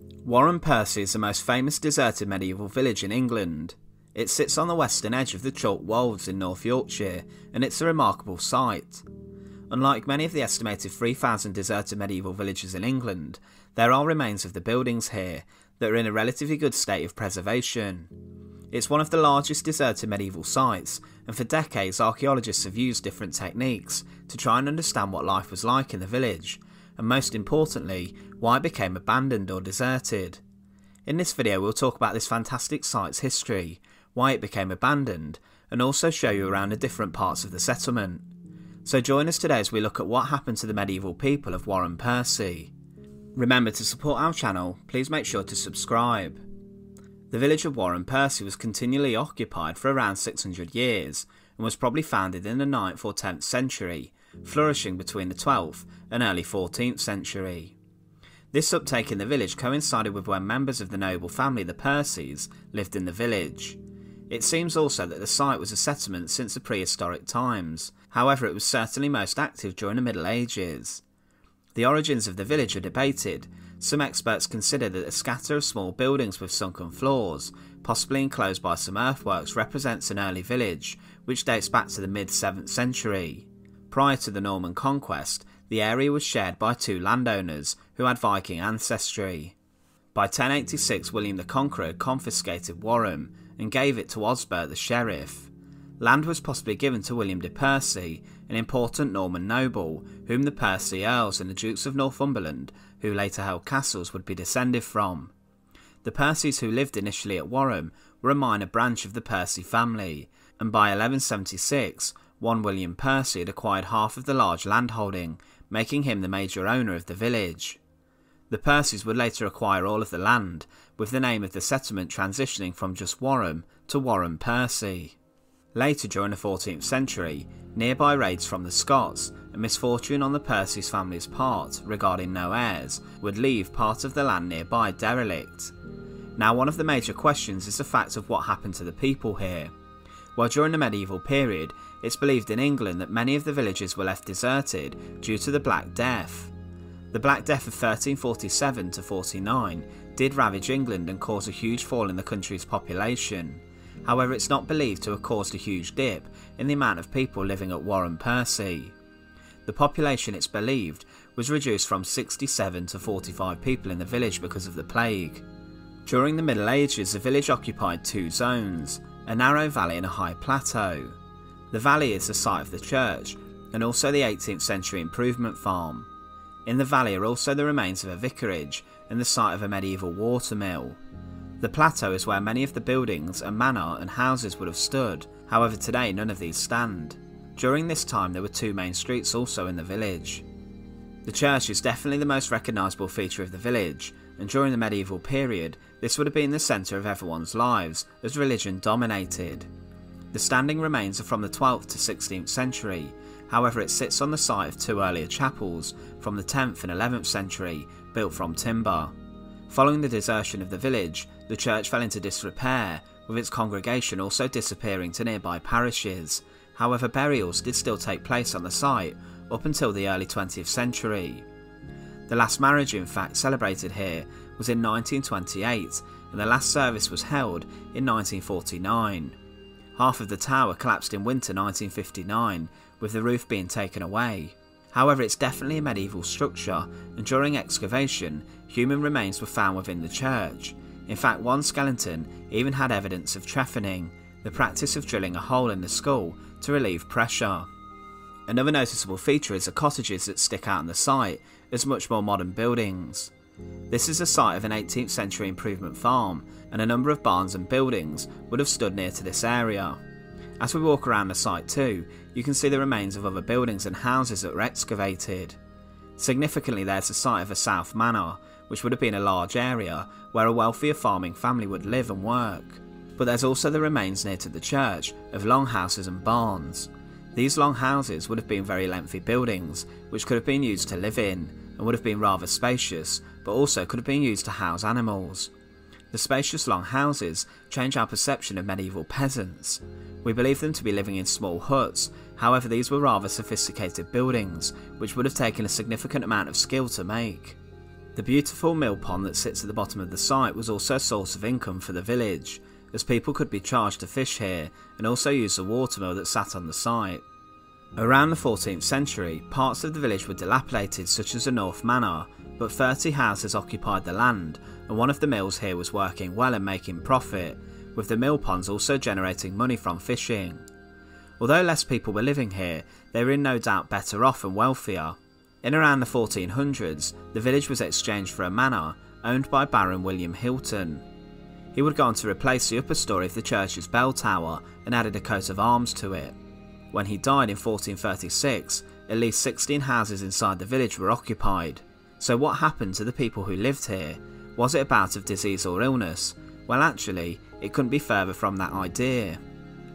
Wharram Percy is the most famous deserted medieval village in England. It sits on the western edge of the chalk wolds in North Yorkshire, and it's a remarkable sight. Unlike many of the estimated 3,000 deserted medieval villages in England, there are remains of the buildings here that are in a relatively good state of preservation. It's one of the largest deserted medieval sites, and for decades archaeologists have used different techniques to try and understand what life was like in the village, and most importantly, why it became abandoned or deserted. In this video we'll talk about this fantastic site's history, why it became abandoned, and also show you around the different parts of the settlement. So join us today as we look at what happened to the medieval people of Wharram Percy. Remember to support our channel, please make sure to subscribe. The village of Wharram Percy was continually occupied for around 600 years and was probably founded in the 9th or 10th century, flourishing between the 12th and early 14th century. This uptake in the village coincided with when members of the noble family the Percys lived in the village. It seems also that the site was a settlement since the prehistoric times, however it was certainly most active during the Middle Ages. The origins of the village are debated. Some experts consider that a scatter of small buildings with sunken floors, possibly enclosed by some earthworks, represents an early village, which dates back to the mid-7th century. Prior to the Norman conquest, the area was shared by two landowners who had Viking ancestry. By 1086 William the Conqueror had confiscated Wharram and gave it to Osbert the Sheriff. Land was possibly given to William de Percy, an important Norman noble, whom the Percy Earls and the Dukes of Northumberland, who later held castles, would be descended from. The Percys who lived initially at Wharram were a minor branch of the Percy family, and by 1176, one William Percy had acquired half of the large landholding, making him the major owner of the village. The Percys would later acquire all of the land, with the name of the settlement transitioning from just Wharram to Wharram Percy. Later during the 14th century, nearby raids from the Scots and misfortune on the Percys family's part regarding no heirs would leave part of the land nearby derelict. Now one of the major questions is the fact of what happened to the people here. Well, during the medieval period, it's believed in England that many of the villages were left deserted due to the Black Death. The Black Death of 1347 to 49 did ravage England and cause a huge fall in the country's population. However, it's not believed to have caused a huge dip in the amount of people living at Wharram Percy. The population, it's believed, was reduced from 67 to 45 people in the village because of the plague. During the Middle Ages, the village occupied two zones, a narrow valley and a high plateau. The valley is the site of the church and also the 18th century improvement farm. In the valley are also the remains of a vicarage and the site of a medieval watermill. The plateau is where many of the buildings and manor and houses would have stood, however today none of these stand. During this time there were two main streets also in the village. The church is definitely the most recognisable feature of the village, and during the medieval period this would have been the centre of everyone's lives as religion dominated. The standing remains are from the 12th to 16th century, however it sits on the site of two earlier chapels from the 10th and 11th century built from timber. Following the desertion of the village, the church fell into disrepair, with its congregation also disappearing to nearby parishes. However, burials did still take place on the site up until the early 20th century. The last marriage, in fact, celebrated here was in 1928, and the last service was held in 1949. Half of the tower collapsed in winter 1959, with the roof being taken away. However, it's definitely a medieval structure, and during excavation, human remains were found within the church. In fact, one skeleton even had evidence of trephining, the practice of drilling a hole in the skull to relieve pressure. Another noticeable feature is the cottages that stick out on the site as much more modern buildings. This is the site of an 18th century improvement farm, and a number of barns and buildings would have stood near to this area. As we walk around the site too, you can see the remains of other buildings and houses that were excavated. Significantly, there's the site of a South Manor, which would have been a large area where a wealthier farming family would live and work. But there's also the remains near to the church of Longhouses and barns. These longhouses would have been very lengthy buildings which could have been used to live in, and would have been rather spacious, but also could have been used to house animals. The spacious long houses change our perception of medieval peasants. We believe them to be living in small huts, however these were rather sophisticated buildings, which would have taken a significant amount of skill to make. The beautiful Millpond that sits at the bottom of the site was also a source of income for the village, as people could be charged to fish here and also use the watermill that sat on the site. Around the 14th century, parts of the village were dilapidated, such as the North Manor, but 30 houses occupied the land, and one of the mills here was working well and making profit, with the millponds also generating money from fishing. Although less people were living here, they were in no doubt better off and wealthier. In around the 1400s, the village was exchanged for a manor owned by Baron William Hilton. He would go on to replace the upper storey of the church's bell tower and added a coat of arms to it. When he died in 1436, at least 16 houses inside the village were occupied. So what happened to the people who lived here? Was it a bout of disease or illness? Well, actually, it couldn't be further from that idea.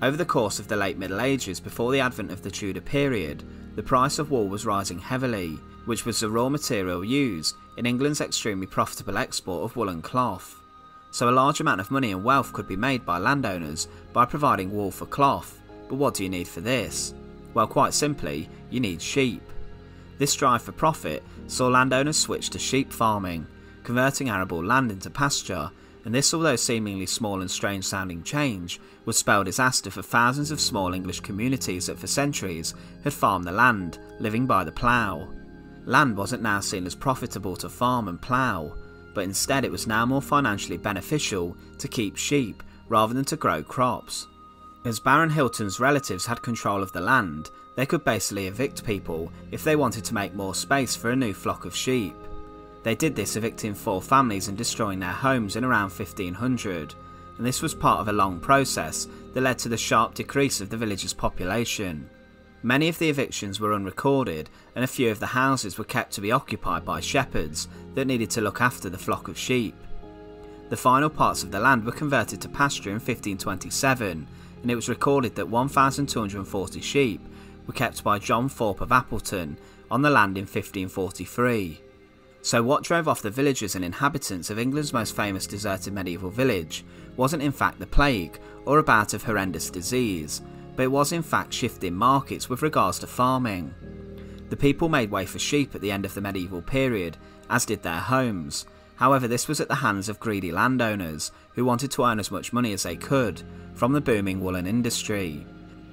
Over the course of the late Middle Ages, before the advent of the Tudor period, the price of wool was rising heavily, which was the raw material used in England's extremely profitable export of woolen cloth. So a large amount of money and wealth could be made by landowners by providing wool for cloth. But what do you need for this? Well, quite simply, you need sheep. This drive for profit saw landowners switch to sheep farming, converting arable land into pasture, and this, although seemingly small and strange sounding change, would spell disaster for thousands of small English communities that for centuries had farmed the land, living by the plough. Land wasn't now seen as profitable to farm and plough, but instead it was now more financially beneficial to keep sheep rather than to grow crops. As Baron Hilton's relatives had control of the land, they could basically evict people if they wanted to make more space for a new flock of sheep. They did this, evicting 4 families and destroying their homes in around 1500, and this was part of a long process that led to the sharp decrease of the village's population. Many of the evictions were unrecorded, and a few of the houses were kept to be occupied by shepherds that needed to look after the flock of sheep. The final parts of the land were converted to pasture in 1527, and it was recorded that 1,240 sheep were kept by John Thorpe of Appleton on the land in 1543. So what drove off the villagers and inhabitants of England's most famous deserted medieval village wasn't in fact the plague or a bout of horrendous disease, but it was in fact shifting markets with regards to farming. The people made way for sheep at the end of the medieval period, as did their homes. However, this was at the hands of greedy landowners who wanted to earn as much money as they could from the booming woolen industry.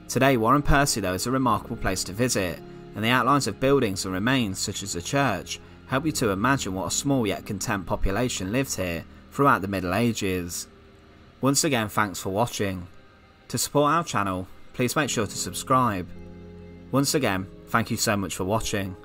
Today, Wharram Percy though is a remarkable place to visit, and the outlines of buildings and remains such as the church help you to imagine what a small yet content population lived here throughout the Middle Ages. Once again, thanks for watching. To support our channel, please make sure to subscribe. Once again, thank you so much for watching.